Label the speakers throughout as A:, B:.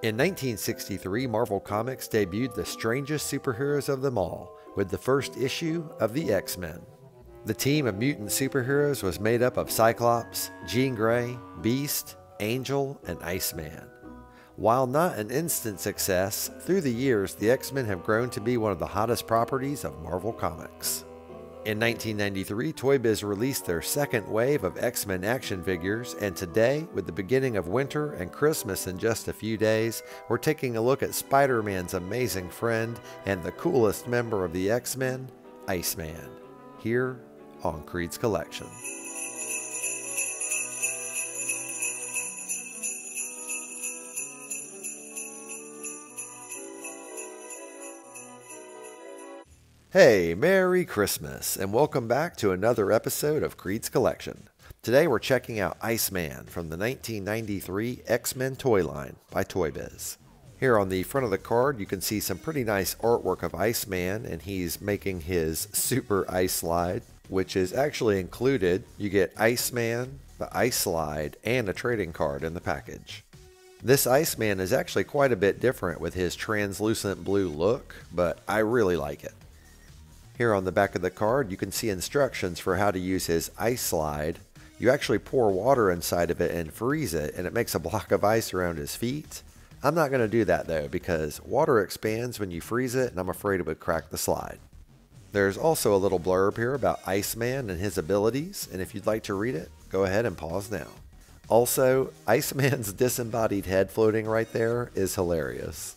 A: In 1963, Marvel Comics debuted the strangest superheroes of them all with the first issue of the X-Men. The team of mutant superheroes was made up of Cyclops, Jean Grey, Beast, Angel, and Iceman. While not an instant success, through the years the X-Men have grown to be one of the hottest properties of Marvel Comics. In 1993, Toy Biz released their second wave of X-Men action figures, and today, with the beginning of winter and Christmas in just a few days, we're taking a look at Spider-Man's amazing friend and the coolest member of the X-Men, Iceman, here on Creed's Collection. Hey, Merry Christmas, and welcome back to another episode of Creed's Collection. Today we're checking out Iceman from the 1993 X-Men toy line by Toy Biz. Here on the front of the card you can see some pretty nice artwork of Iceman, and he's making his super ice slide, which is actually included. You get Iceman, the ice slide, and a trading card in the package. This Iceman is actually quite a bit different with his translucent blue look, but I really like it. Here on the back of the card, you can see instructions for how to use his ice slide. You actually pour water inside of it and freeze it, and it makes a block of ice around his feet. I'm not going to do that though, because water expands when you freeze it, and I'm afraid it would crack the slide. There's also a little blurb here about Iceman and his abilities, and if you'd like to read it, go ahead and pause now. Also, Iceman's disembodied head floating right there is hilarious.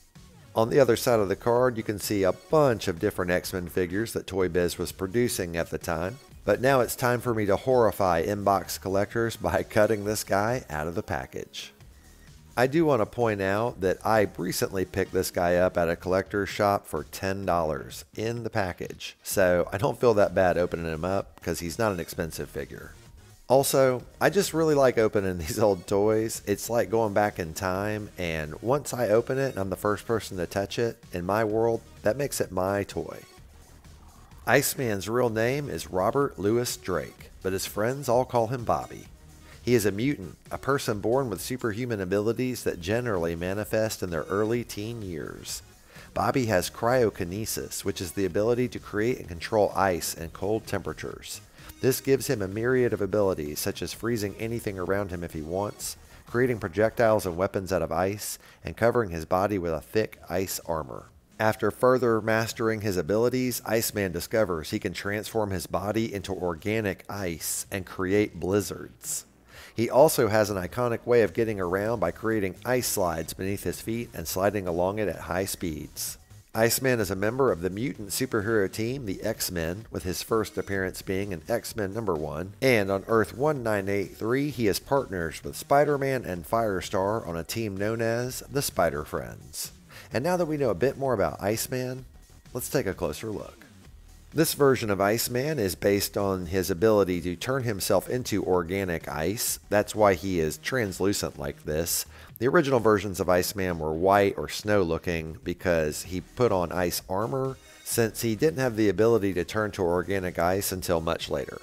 A: On the other side of the card, you can see a bunch of different X-Men figures that Toy Biz was producing at the time. But now it's time for me to horrify inbox collectors by cutting this guy out of the package. I do want to point out that I recently picked this guy up at a collector's shop for $10 in the package. So I don't feel that bad opening him up because he's not an expensive figure. Also, I just really like opening these old toys. It's like going back in time, and once I open it and I'm the first person to touch it, in my world, that makes it my toy. Iceman's real name is Robert Louis Drake, but his friends all call him Bobby. He is a mutant, a person born with superhuman abilities that generally manifest in their early teen years. Bobby has cryokinesis, which is the ability to create and control ice and cold temperatures. This gives him a myriad of abilities, such as freezing anything around him if he wants, creating projectiles and weapons out of ice, and covering his body with a thick ice armor. After further mastering his abilities, Iceman discovers he can transform his body into organic ice and create blizzards. He also has an iconic way of getting around by creating ice slides beneath his feet and sliding along it at high speeds. Iceman is a member of the mutant superhero team, the X-Men, with his first appearance being in X-Men #1, and on Earth 1983 he is partners with Spider-Man and Firestar on a team known as the Spider Friends. And now that we know a bit more about Iceman, let's take a closer look. This version of Iceman is based on his ability to turn himself into organic ice. That's why he is translucent like this. The original versions of Iceman were white or snow looking because he put on ice armor, since he didn't have the ability to turn to organic ice until much later.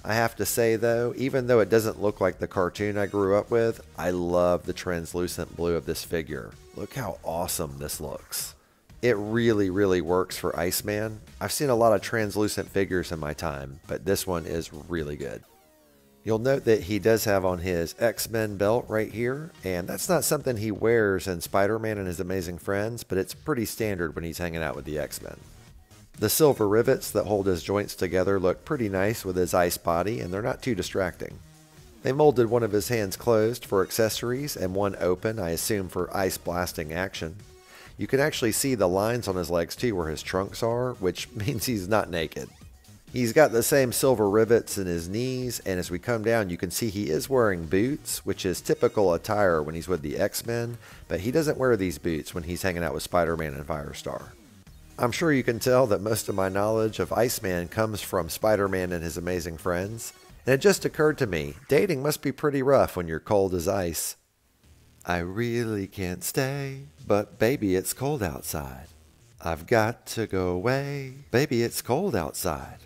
A: I have to say though, even though it doesn't look like the cartoon I grew up with, I love the translucent blue of this figure. Look how awesome this looks. It really works for Iceman. I've seen a lot of translucent figures in my time, but this one is really good. You'll note that he does have on his X-Men belt right here, and that's not something he wears in Spider-Man and His Amazing Friends, but it's pretty standard when he's hanging out with the X-Men. The silver rivets that hold his joints together look pretty nice with his ice body, and they're not too distracting. They molded one of his hands closed for accessories and one open, I assume for ice blasting action. You can actually see the lines on his legs too where his trunks are, which means he's not naked. He's got the same silver rivets in his knees, and as we come down you can see he is wearing boots, which is typical attire when he's with the X-Men, but he doesn't wear these boots when he's hanging out with Spider-Man and Firestar. I'm sure you can tell that most of my knowledge of Iceman comes from Spider-Man and His Amazing Friends, and it just occurred to me, dating must be pretty rough when you're cold as ice. I really can't stay, but baby it's cold outside. I've got to go away, baby it's cold outside.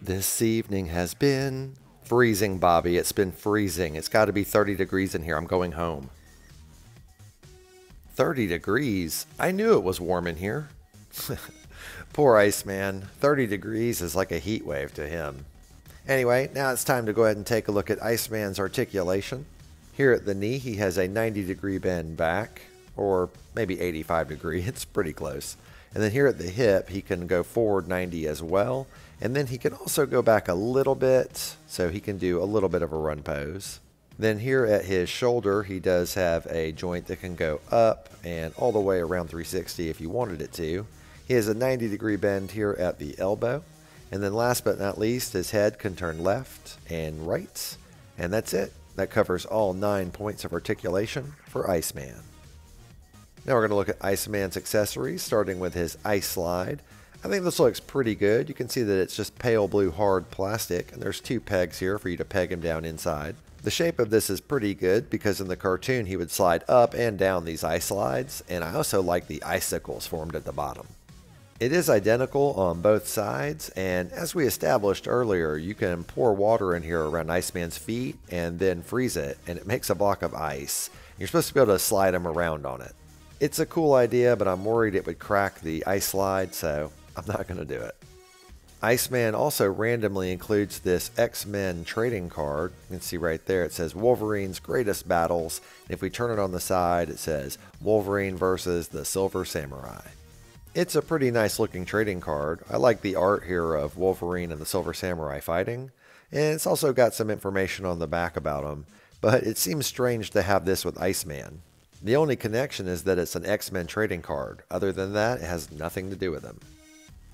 A: This evening has been freezing, Bobby. It's been freezing. It's got to be 30 degrees in here. I'm going home. 30 degrees? I knew it was warm in here. Poor Iceman. 30 degrees is like a heat wave to him. Anyway, now it's time to go ahead and take a look at Iceman's articulation. Here at the knee, he has a 90-degree bend back, or maybe 85 degree. It's pretty close. And then here at the hip, he can go forward 90 as well. And then he can also go back a little bit, so he can do a little bit of a run pose. Then here at his shoulder, he does have a joint that can go up and all the way around 360 if you wanted it to. He has a 90-degree bend here at the elbow. And then last but not least, his head can turn left and right. And that's it. That covers all 9 points of articulation for Iceman. Now we're going to look at Iceman's accessories, starting with his ice slide. I think this looks pretty good. You can see that it's just pale blue hard plastic, and there's 2 pegs here for you to peg him down inside. The shape of this is pretty good because in the cartoon he would slide up and down these ice slides, and I also like the icicles formed at the bottom. It is identical on both sides, and as we established earlier, you can pour water in here around Iceman's feet and then freeze it, and it makes a block of ice. You're supposed to be able to slide him around on it. It's a cool idea, but I'm worried it would crack the ice slide, so I'm not going to do it. Iceman also randomly includes this X-Men trading card. You can see right there it says Wolverine's Greatest Battles. If we turn it on the side, it says Wolverine versus the Silver Samurai. It's a pretty nice looking trading card. I like the art here of Wolverine and the Silver Samurai fighting. And it's also got some information on the back about them. But it seems strange to have this with Iceman. The only connection is that it's an X-Men trading card. Other than that, it has nothing to do with him.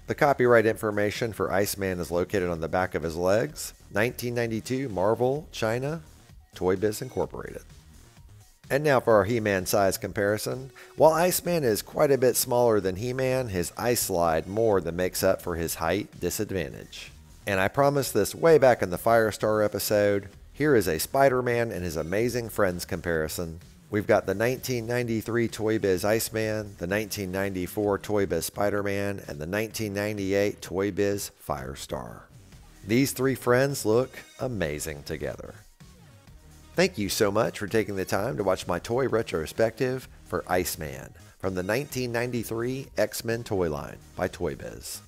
A: The copyright information for Iceman is located on the back of his legs. 1992, Marvel, China, Toy Biz Incorporated. And now for our He-Man size comparison. While Iceman is quite a bit smaller than He-Man, his ice slide more than makes up for his height disadvantage. And I promised this way back in the Firestar episode. Here is a Spider-Man and his amazing friends comparison. We've got the 1993 Toy Biz Iceman, the 1994 Toy Biz Spider-Man, and the 1998 Toy Biz Firestar. These 3 friends look amazing together. Thank you so much for taking the time to watch my toy retrospective for Iceman from the 1993 X-Men toy line by Toy Biz.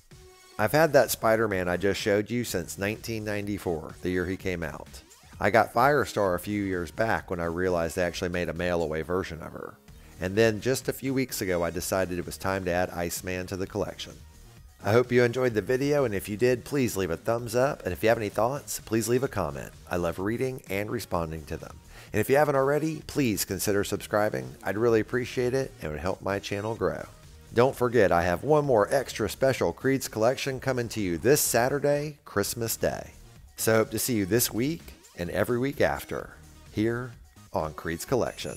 A: I've had that Spider-Man I just showed you since 1994, the year he came out. I got Firestar a few years back when I realized they actually made a mail-away version of her. And then just a few weeks ago I decided it was time to add Iceman to the collection. I hope you enjoyed the video, and if you did, please leave a thumbs up, and if you have any thoughts, please leave a comment. I love reading and responding to them. And if you haven't already, please consider subscribing. I'd really appreciate it, and it would help my channel grow. Don't forget, I have one more extra special KREED'S collection coming to you this Saturday, Christmas Day. So I hope to see you this week and every week after, here on KREED'S Collection.